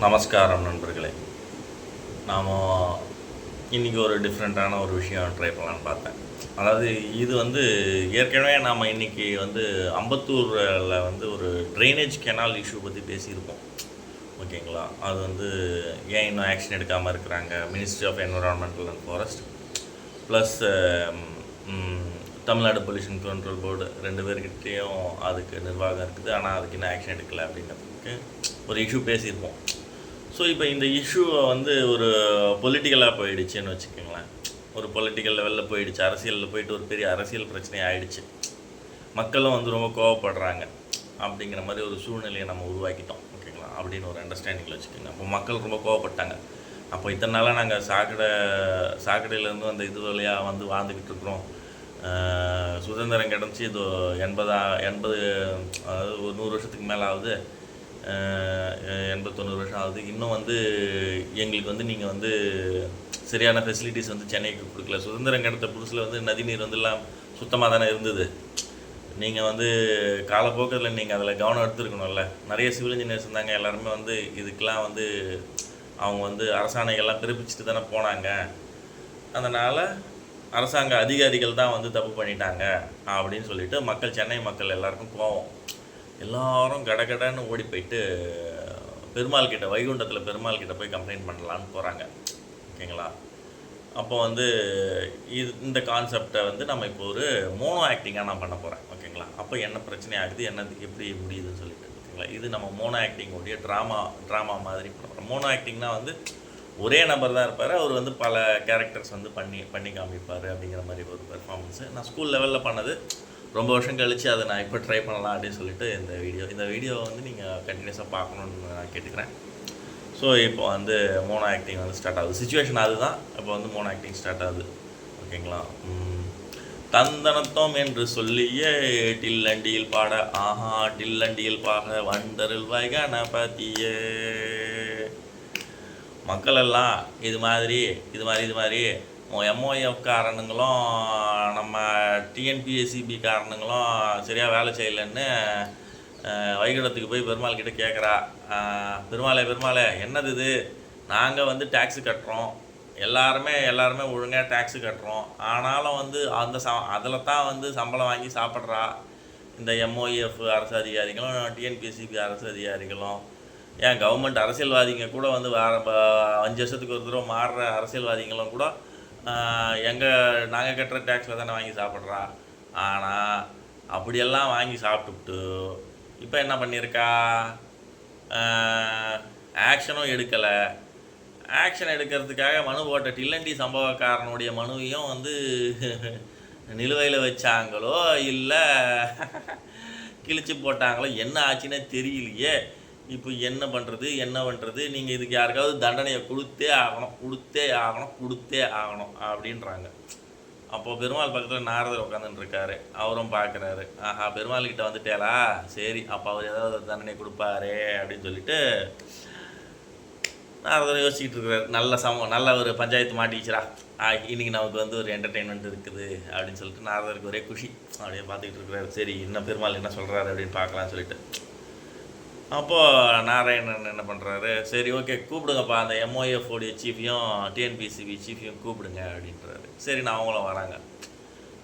நமஸ்காரம் நண்பர்களே. நாம் இன்றைக்கி ஒரு டிஃப்ரெண்ட்டான ஒரு விஷயம் ட்ரை பண்ணலான்னு பார்த்தேன். அதாவது இது ஏற்கனவே நாம் இன்றைக்கி அம்பத்தூரில் ஒரு ட்ரைனேஜ் கெனால் இஷ்யூ பற்றி பேசியிருப்போம். ஓகேங்களா? அது ஏன் இன்னும் ஆக்ஷன் எடுக்காமல் இருக்கிறாங்க, ministry of environmental and forest plus Tamil Nadu pollution control board 2 பேர்கிட்டையும் அதுக்கு நிர்வாகம் இருக்குது. ஆனால் அதுக்கு இன்னும் ஆக்ஷன் எடுக்கலை அப்படிங்கிறதுக்கு ஒரு இஷ்யூ பேசியிருப்போம். ஸோ இப்போ இந்த இஷ்யூவை ஒரு பொலிட்டிக்கலாக போயிடுச்சுன்னு வச்சுக்கோங்களேன். ஒரு பொலிட்டிக்கல் லெவலில் போயிடுச்சு, அரசியலில் போயிட்டு ஒரு பெரிய அரசியல் பிரச்சனையாக ஆகிடுச்சு. மக்களும் ரொம்ப கோவப்படுறாங்க அப்படிங்கிற மாதிரி ஒரு சூழ்நிலையை நம்ம உருவாக்கிட்டோம். ஓகேங்களா? அப்படின்னு ஒரு அண்டர்ஸ்டாண்டிங்கில் வச்சுக்கோங்க. அப்போ மக்கள் ரொம்ப கோவப்பட்டாங்க. அப்போ இத்தனை நாளாக நாங்கள் சாக்கடையிலேருந்து அந்த இது வழியாக வாழ்ந்துக்கிட்டு இருக்கிறோம். சுதந்திரம் கிடச்சி இது 80 அதாவது ஒரு 100 வருஷத்துக்கு மேலே ஆகுது, 80-90 வருஷம் ஆகுது. இன்னும் எங்களுக்கு நீங்கள் சரியான ஃபெசிலிட்டிஸ் சென்னைக்கு கொடுக்கல. சுதந்திரம் கிடைத்த புதுசில் நதிநீர் எல்லாம் சுத்தமாக தானே இருந்தது. நீங்கள் காலப்போக்கில் நீங்கள் அதில் கவனம் எடுத்துருக்கணும்ல. நிறைய சிவில் இன்ஜினியர்ஸ் இருந்தாங்க. எல்லாருமே இதுக்கெலாம் அவங்க அரசாணைகள்லாம் பிறப்பிச்சுட்டு தானே போனாங்க. அதனால் அரசாங்க அதிகாரிகள் தான் தப்பு பண்ணிட்டாங்க அப்படின்னு சொல்லிட்டு சென்னை மக்கள் எல்லாருக்கும் கோவம். எல்லோரும் கடகடன்னு ஓடி போயிட்டு பெருமாள் கிட்ட, வைகுண்டத்தில் பெருமாள் கிட்ட போய் கம்ப்ளைண்ட் பண்ணலான்னு போகிறாங்க. ஓகேங்களா? அப்போ இந்த கான்செப்டை நம்ம இப்போ ஒரு மோனோ ஆக்டிங்காக நான் பண்ண போகிறேன். ஓகேங்களா? அப்போ என்ன பிரச்சனை ஆகுது, எப்படி முடியுதுன்னு சொல்லிட்டு. ஓகேங்களா? இது நம்ம மோனோ ஆக்டிங்கோடைய ட்ராமா மாதிரி பண்ணுறோம். மோனோ ஆக்டிங்னால் ஒரே நபர் தான் இருப்பார். அவர் பல கேரக்டர்ஸ் பண்ணி காமிப்பார் அப்படிங்கிற மாதிரி ஒரு பெர்ஃபார்மன்ஸு. நான் ஸ்கூல் லெவலில் பண்ணது. ரொம்ப வருஷம் கழித்து அதை நான் இப்போ ட்ரை பண்ணலாம் அப்படின்னு சொல்லிட்டு இந்த வீடியோ நீங்கள் கண்டினியூஸாக பார்க்கணுன்னு நான் கேட்டுக்கிறேன். ஸோ இப்போ மோனோ ஆக்டிங் ஸ்டார்ட் ஆகுது. சுச்சுவேஷன் அதுதான். இப்போ மோனோ ஆக்டிங் ஸ்டார்ட் ஆகுது. ஓகேங்களா? தந்தனத்தோம் என்று சொல்லியே டில்லண்டியில் பாட, ஆஹா டில்லண்டியில் பாட வண்டரில் வைகணபதியே. மக்களெல்லாம் இது மாதிரி எம்ஓஎஃப் காரணங்களும் நம்ம டிஎன்பிஎஸ்சிபி காரணங்களும் சரியாக வேலை செய்யலைன்னு வைகுண்டத்துக்கு போய் பெருமாள் கிட்ட கேட்குறா. பெருமாளே என்னது இது, நாங்கள் டேக்ஸு கட்டுறோம், எல்லாருமே ஒழுங்காக டேக்ஸு கட்டுறோம், ஆனாலும் அதில் தான் சம்பளம் வாங்கி சாப்பிட்றா இந்த எம்ஓஎஃப் அரசு அதிகாரிகளும் டிஎன்பிஎஸ்சிபி அரசு அதிகாரிகளும். ஏன் கவர்மெண்ட் அரசியல்வாதிங்க கூட வேறு 5 வருஷத்துக்கு ஒரு தடவை மாறுற அரசியல்வாதிகளும் கூட நாங்கள் கட்டுற டேக்ஸில் தானே வாங்கி சாப்பிட்றா. ஆனால் அப்படியெல்லாம் வாங்கி சாப்பிட்டுவிட்டு இப்போ என்ன பண்ணியிருக்கா, ஆக்ஷனும் எடுக்கலை. ஆக்ஷன் எடுக்கிறதுக்காக மனு போட்ட டில்லண்டி சம்பவக்காரனுடைய மனுவையும் நிலுவையில் வச்சாங்களோ இல்லை கிழிச்சு போட்டாங்களோ, என்ன ஆச்சுன்னே தெரியலையே. இப்போ என்ன பண்ணுறது, நீங்கள் இதுக்கு யாருக்காவது தண்டனையை கொடுத்தே ஆகணும் அப்படின்றாங்க. அப்போது பெருமாள் பக்கத்தில் நாரதர் உட்காந்துட்டுருக்காரு. அவரும் பார்க்குறாரு. ஆஹா, பெருமாள் கிட்ட வந்துட்டேலா, சரி அப்போ அவர் ஏதாவது தண்டனை கொடுப்பாரே அப்படின்னு சொல்லிட்டு நாரதர் யோசிச்சுட்டு இருக்கிறார். நல்ல ஒரு பஞ்சாயத்து மாட்டிக்கிச்சுரா, இன்றைக்கி நமக்கு ஒரு என்டர்டெயின்மெண்ட் இருக்குது அப்படின்னு சொல்லிட்டு நாரதருக்கு ஒரே குஷி. அப்படியே பார்த்துக்கிட்டு இருக்கிறாரு. சரி இன்னும் பெருமாள் என்ன சொல்கிறாரு அப்படின்னு பார்க்கலான்னு சொல்லிட்டு. அப்போது நாராயணன் என்ன பண்ணுறாரு, சரி ஓகே கூப்பிடுங்கப்பா, அந்த எம்ஓஎஃப்ஓடைய சீஃபையும் டிஎன்பிசிபி சீஃபையும் கூப்பிடுங்க அப்படின்றாரு. சரி நான் அவங்களும் வராங்க.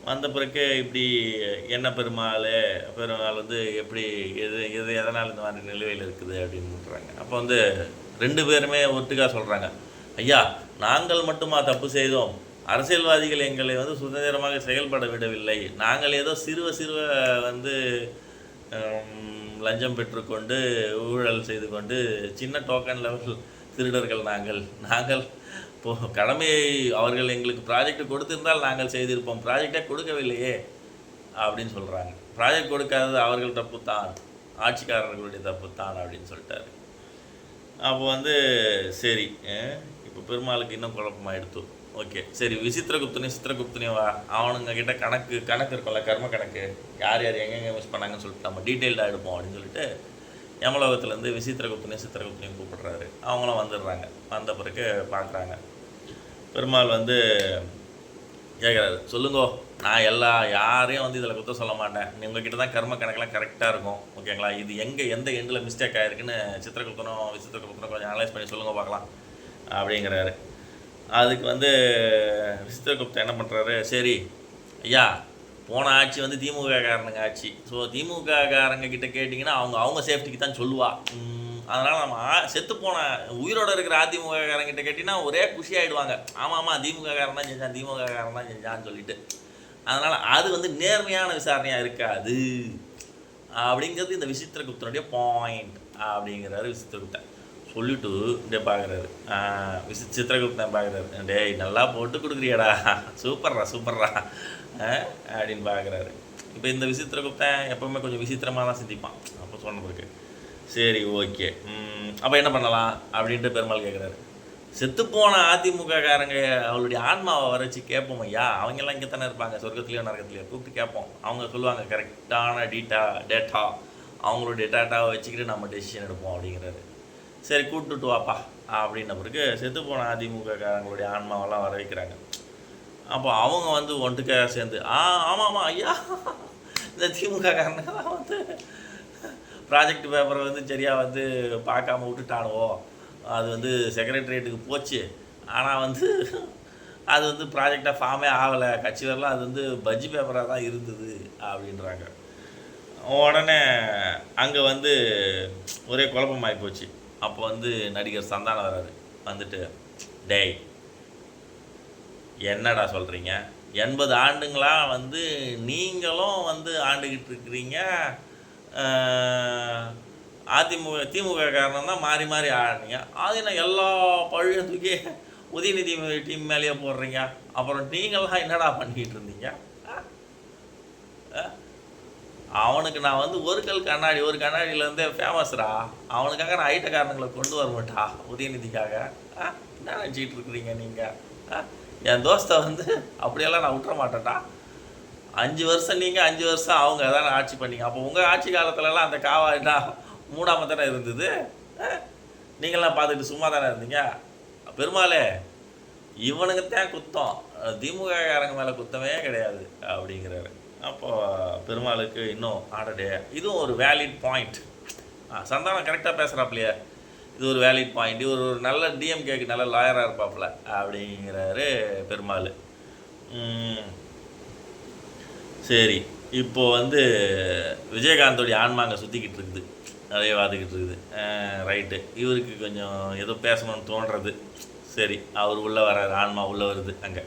வந்த பிறகு இப்படி என்ன பெருமாள் எப்படி எதனால் இந்த மாதிரி நிலுவையில் இருக்குது அப்படின்றாங்க. அப்போ 2 பேருமே ஒட்டுக்காக சொல்கிறாங்க, ஐயா நாங்கள் மட்டுமா தப்பு செய்தோம், அரசியல்வாதிகள் எங்களை சுதந்திரமாக செயல்பட விடவில்லை, நாங்கள் ஏதோ சிறுவ லஞ்சம் பெற்றுக்கொண்டு ஊழல் செய்து கொண்டு சின்ன டோக்கன் லெவல் திருடர்கள் நாங்கள் கடமையை அவர்கள் எங்களுக்கு ப்ராஜெக்ட் கொடுத்திருந்தால் நாங்கள் செய்திருப்போம், ப்ராஜெக்டே கொடுக்கவில்லையே அப்படின்னு சொல்கிறாங்க. ப்ராஜெக்ட் கொடுக்காதது அவர்கள் தப்பு தான், ஆட்சிக்காரர்களுடைய தப்பு தான் அப்படின்னு சொல்லிட்டாரு. அப்போ சரி இப்போ பெருமாளுக்கு இன்னும் குழப்பமாயிடுத்து. ஓகே சரி சித்திரகுப்தனையும் வா, அவனுங்க கிட்ட கணக்கு இருக்கும்ல, கர்ம கணக்கு, யார் எங்கெங்கே மிஸ் பண்ணாங்கன்னு சொல்லிட்டு நம்ம டீட்டெயில்டாக எடுப்போம் அப்படின்னு சொல்லிட்டு யமலோகத்துலேருந்து சித்திரகுப்தனையும் கூப்பிடுறாரு. அவங்களும் வந்துடுறாங்க. வந்த பிறகு பார்க்குறாங்க பெருமாள் கேட்குறாரு, சொல்லுங்கோ, நான் யாரையும் வந்து இதில் குத்த சொல்ல மாட்டேன், உங்ககிட்ட தான் கர்ம கணக்கெல்லாம் கரெக்டாக இருக்கும், ஓகேங்களா, இது எந்த எண்டில் மிஸ்டேக் ஆகிருக்குன்னு சித்திரகுப்தனும் விசித்திரகுப்தனும் கொஞ்சம் அனலைஸ் பண்ணி சொல்லுங்க பார்க்கலாம் அப்படிங்கிறாரு. அதுக்கு வந்து விசித்திரகுப்தன் என்ன பண்ணுறாரு, சரி ஐயா, போன ஆட்சி வந்து திமுக காரனுங்க ஆட்சி, ஸோ திமுக காரங்க கிட்ட கேட்டிங்கன்னா அவங்க சேஃப்டிக்கு தான் சொல்லுவா, அதனால் நம்ம செத்து போன உயிரோடு இருக்கிற அதிமுக காரங்கிட்ட கேட்டிங்கன்னா ஒரே குஷி ஆகிடுவாங்க, ஆமாம் திமுக காரன் தான் செஞ்சான், திமுக காரன் தான் செஞ்சான்னு சொல்லிட்டு. அதனால் அது வந்து நேர்மையான விசாரணையாக இருக்காது அப்படிங்கிறது இந்த விசித்திரகுப்தனுடைய பாயிண்ட் அப்படிங்கிறாரு விசித்திரகுப்தன். சொல்லிவிட்டு இப்படியே பார்க்குறாரு, சித்திரகுப்தன் பார்க்குறாரு, டேய் நல்லா போட்டு கொடுக்குறியாடா, சூப்பர்ரா அப்படின்னு பார்க்குறாரு. இப்போ இந்த விசித்திரகுப்தன் எப்போவுமே கொஞ்சம் விசித்திரமாக தான் சிந்திப்பான். அப்போ சொன்னதுக்கு சரி ஓகே, அப்போ என்ன பண்ணலாம் அப்படின்ட்டு பெருமாள் கேட்குறாரு. செத்துப்போன அதிமுக காரங்க அவளுடைய ஆன்மாவை வரைச்சி கேட்போம் ஐயா, அவங்கெல்லாம் இங்கே தானே இருப்பாங்க, சொர்க்கத்துலேயோ நரகத்துலையோ, கூப்பிட்டு கேட்போம், அவங்க சொல்லுவாங்க கரெக்டான டேட்டா அவங்களுடைய டேட்டாவை வச்சுக்கிட்டு நம்ம டெசிஷன் எடுப்போம் அப்படிங்கிறாரு. சரி கூப்பிட்டுட்டு வாப்பா அப்படின்ன பிறகு செத்துப்போன அதிமுக காரங்களுடைய ஆன்மாவெல்லாம் வர வைக்கிறாங்க. அப்போ அவங்க வந்து ஒன்றுக்க சேர்ந்து ஆமாம் ஐயா, இந்த திமுக காரங்கெல்லாம் வந்து ப்ராஜெக்ட் பேப்பரை வந்து சரியாக வந்து பார்க்காம விட்டுட்டானுவோ, அது வந்து செக்ரட்டரியேட்டுக்கு போச்சு, ஆனால் வந்து அது வந்து ப்ராஜெக்டாக ஃபார்மே ஆகலை, கட்சி வரலாம், அது வந்து பட்ஜி பேப்பராக தான் இருந்தது அப்படின்றாங்க. உடனே அங்கே வந்து ஒரே குழப்பமாகி போச்சு. அப்போ வந்து நடிகர் சந்தானம் வராரு, வந்துட்டு டேய் என்னடா சொல்கிறீங்க, 80 ஆண்டுங்களாக வந்து நீங்களும் வந்து ஆண்டுக்கிட்டு இருக்கிறீங்க, திமுக காரணம் தான் மாறி மாறி ஆடுறீங்க, அது நான் எல்லா பழையும் தூக்கி உதயநிதி டீம் மேலேயே போடுறீங்க, அப்புறம் நீங்களாம் என்னடா பண்ணிக்கிட்டு இருந்தீங்க, அவனுக்கு நான் வந்து ஒரு கண்ணாடியிலேருந்தே ஃபேமஸ்ரா, அவனுக்காக நான் ஐட்டக்காரனுங்களை கொண்டு வர மாட்டா, உதயநிதிக்காக என்ன நினச்சிக்கிட்டு இருக்கிறீங்க நீங்கள், என் தோஸ்தை வந்து அப்படியெல்லாம் நான் விட்டுற மாட்டேன்டா, 5 வருஷம் நீங்கள் 5 வருஷம் அவங்க தானே ஆட்சி பண்ணிங்க, அப்போ உங்கள் ஆட்சி காலத்துலலாம் அந்த காவாய்னா மூடாமல் தானே இருந்தது, நீங்களாம் பார்த்துட்டு சும்மா தானே இருந்தீங்க, பெருமாளே இவனுக்கு தான் குத்தம், திமுக காரங்க மேலே குத்தமே கிடையாது அப்படிங்கிறாரு. அப்போது பெருமாளுக்கு இன்னும் ஆடடே இதுவும் ஒரு வேலிட் பாயிண்ட், சந்தானம் கரெக்டாக பேசுகிறாப்லையே, இது ஒரு வேலிட் பாயிண்ட், இது ஒரு நல்ல டிஎம்கேக்கு நல்ல லாயராக இருப்பாப்புல அப்படிங்கிறாரு பெருமாள். சரி, இப்போது வந்து விஜயகாந்தோடைய ஆன்மா அங்கே சுற்றிக்கிட்டு இருக்குது, நிறைய வாதிக்கிட்டு இருக்குது, ரைட்டு, இவருக்கு கொஞ்சம் ஏதோ பேசணும்னு தோன்றது, சரி அவர் உள்ளே வர்றாரு, ஆன்மா உள்ளே வருது அங்கே.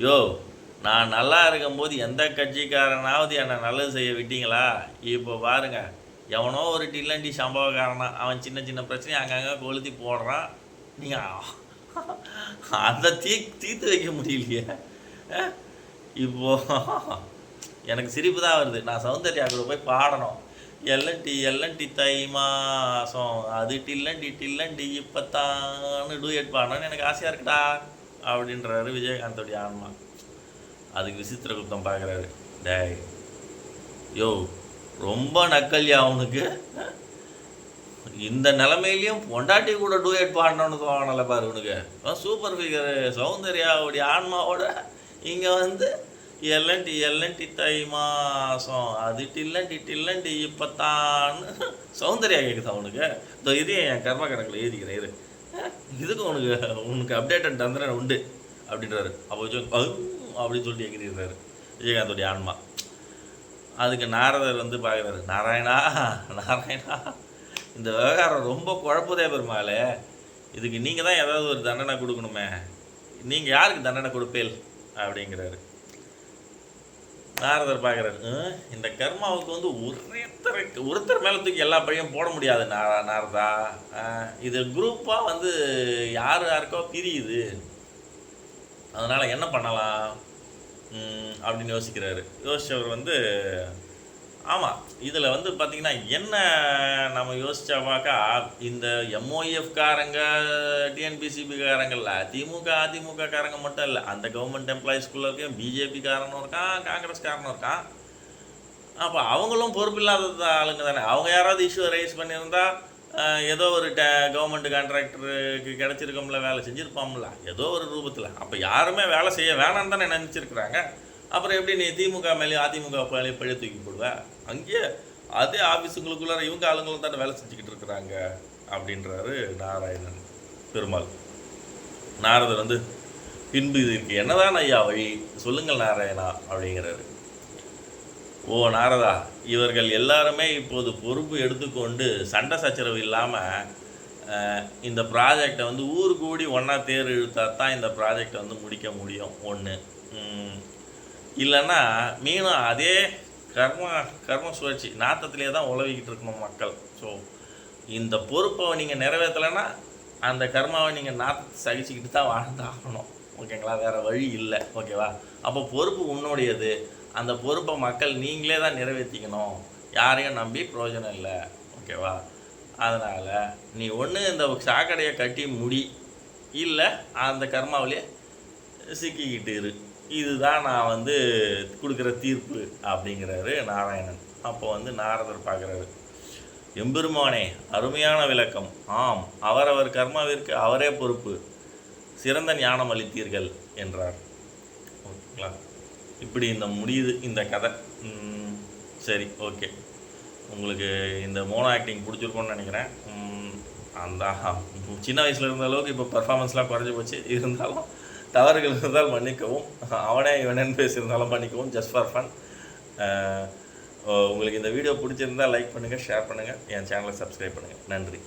யோ, நான் நல்லா இருக்கும்போது எந்த கட்சிக்காரனாவது என்னை நல்லது செய்ய விட்டீங்களா, இப்போ பாருங்கள் எவனோ ஒரு டில்லண்டி சம்பவக்காரனா, அவன் சின்ன சின்ன பிரச்சனையை அங்கங்கே கொளுத்தி போடுறான், நீங்கள் அதை தீர்த்து வைக்க முடியலையே. இப்போது எனக்கு சிரிப்பு தான் வருது, நான் சௌந்தர்யா கூட போய் பாடணும், எல்லன்டி தை மாதம் அது டில்லண்டி இப்போத்தான்னு டூயட் பாடணும்னு எனக்கு ஆசையாக இருக்குடா அப்படின்றாரு விஜயகாந்தோடைய ஆன்மா. அதுக்கு விசித்திரகுப்தம் பார்க்குறாரு, டேய் யோ ரொம்ப நக்கல்யா அவனுக்கு, இந்த நிலைமையிலையும் பொண்டாட்டி கூட டூயட் பாடணும்னு தோணலை பாரு உனக்கு, சூப்பர் ஃபிகரு சௌந்தர்யாவுடைய ஆன்மாவோட இங்கே வந்து எல்லன்டி தை மாதம் அது டில்லண்டி இப்போத்தான்னு சௌந்தர்யா கேட்குதா அவனுக்கு, இதோ இதையும் என் கர்ம கணக்கில் எழுதிக்கிறேன் இரு, இதுக்கு உனக்கு அப்டேட்டட் தந்திரன் உண்டு அப்படின்றாரு. அப்போ அப்படின்னு சொல்லிட்டு எங்கிட்டாரு விஜயகாந்தோடைய ஆன்மா. அதுக்கு நாரதர் வந்து பார்க்குறாரு, நாராயணா இந்த விவகாரம் ரொம்ப குழப்பதே பெருமாளே, இதுக்கு நீங்கள் தான் ஏதாவது ஒரு தண்டனை கொடுக்கணுமே, நீங்கள் யாருக்கு தண்டனை கொடுப்பேல் அப்படிங்கிறாரு. நாரதர் பார்க்குறாரு, இந்த கர்மாவுக்கு வந்து ஒருத்தர் மேலே தூக்கி எல்லா பழியும் போட முடியாது நாரதா, இது குரூப்பாக வந்து யாருக்கோ பிரியுது, அதனால் என்ன பண்ணலாம் அப்படின்னு யோசிக்கிறாரு. யோசிச்சவர் வந்து ஆமாம் இதில் வந்து பார்த்திங்கன்னா என்ன நம்ம யோசிச்சா பார்க்கா, இந்த எம்ஓஎஃப் காரங்க டிஎன்பிசிபி காரங்கள்ல அதிமுக காரங்க மட்டும் இல்லை, அந்த கவர்மெண்ட் எம்ப்ளாயிஸ்குள்ளே இருக்கேன் பிஜேபி காரனும் இருக்கான், காங்கிரஸ் காரனும் இருக்கான். அப்போ அவங்களும் பொறுப்பு இல்லாத ஆளுங்க தானே, அவங்க யாராவது இஷ்யூ ரைஸ் பண்ணியிருந்தா ஏதோ ஒரு கவர்மெண்ட் கான்ட்ராக்டருக்கு கிடச்சிருக்கோம்ல, வேலை செஞ்சுருப்பாம்ல ஏதோ ஒரு ரூபத்தில். அப்போ யாருமே வேலை செய்ய வேணான்னு தானே நினச்சிருக்கிறாங்க. அப்புறம் எப்படி நீ திமுக மேலேயும் அதிமுக மேலேயும் பழைய தூக்கி போடுவேன்? அங்கேயே அதே ஆஃபீஸுங்களுக்குள்ளார இவங்க ஆளுங்களும் தானே வேலை செஞ்சுக்கிட்டு இருக்கிறாங்க அப்படின்றாரு நாராயணன் பெருமாள். நாரதர் வந்து, பின்பு இதற்கு என்னதான் ஐயா வழி சொல்லுங்கள் நாராயணா அப்படிங்கிறாரு. ஓ நாரதா, இவர்கள் எல்லாருமே இப்போது பொறுப்பு எடுத்துக்கொண்டு சண்டை சச்சரவு இல்லாமல் இந்த ப்ராஜெக்டை வந்து ஊர் கூடி ஒன்றா தேர் இழுத்தா தான் இந்த ப்ராஜெக்டை வந்து முடிக்க முடியும். ஒன்று இல்லைன்னா மீனும் அதே கர்ம சுழற்சி நாத்தத்திலே தான் உழவிக்கிட்டு இருக்கணும் மக்கள். ஸோ இந்த பொறுப்பை நீங்கள் நிறைவேற்றலைன்னா அந்த கர்மாவை நீங்கள் நாத்தத்தை சகிச்சுக்கிட்டு தான் வாழ்ந்தாகணும். ஓகேங்களா? வேறு வழி இல்லை. ஓகேவா? அப்போ பொறுப்பு உன்னுடையது. அந்த பொறுப்பை மக்கள் நீங்களே தான் நிறைவேற்றிக்கணும். யாரையும் நம்பி பிரயோஜனம் இல்லை. ஓகேவா? அதனால் நீ ஒன்று இந்த சாக்கடையை கட்டி முடி, இல்லை அந்த கர்மாவிலே சிக்கிக்கிட்டு இரு. இதுதான் நான் வந்து கொடுக்குற தீர்ப்பு அப்படிங்கிறாரு நாராயணன். அப்போ வந்து நாரதர் பார்க்குறாரு, எம்பெருமானே அருமையான விளக்கம். ஆம், அவரவர் கர்மாவிற்கு அவரே பொறுப்பு. சிறந்த ஞானம் அளித்தீர்கள் என்றார். ஓகேங்களா? இப்படி இந்த முடியுது இந்த கதை. சரி, ஓகே. உங்களுக்கு இந்த மோனோ ஆக்டிங் பிடிச்சிருக்கோன்னு நினைக்கிறேன். அந்த சின்ன வயசில் இருந்த அளவுக்கு இப்போ பர்ஃபார்மன்ஸ்லாம் குறைஞ்சி போச்சு. இருந்தாலும் தவறுகள் இருந்தால் மன்னிக்கவும், அவனே இவனேன்னு பேசியிருந்தாலும் மன்னிக்கவும். Just for fun. உங்களுக்கு இந்த வீடியோ பிடிச்சிருந்தால் லைக் பண்ணுங்கள், ஷேர் பண்ணுங்கள், என் சேனலை சப்ஸ்கிரைப் பண்ணுங்கள். நன்றி.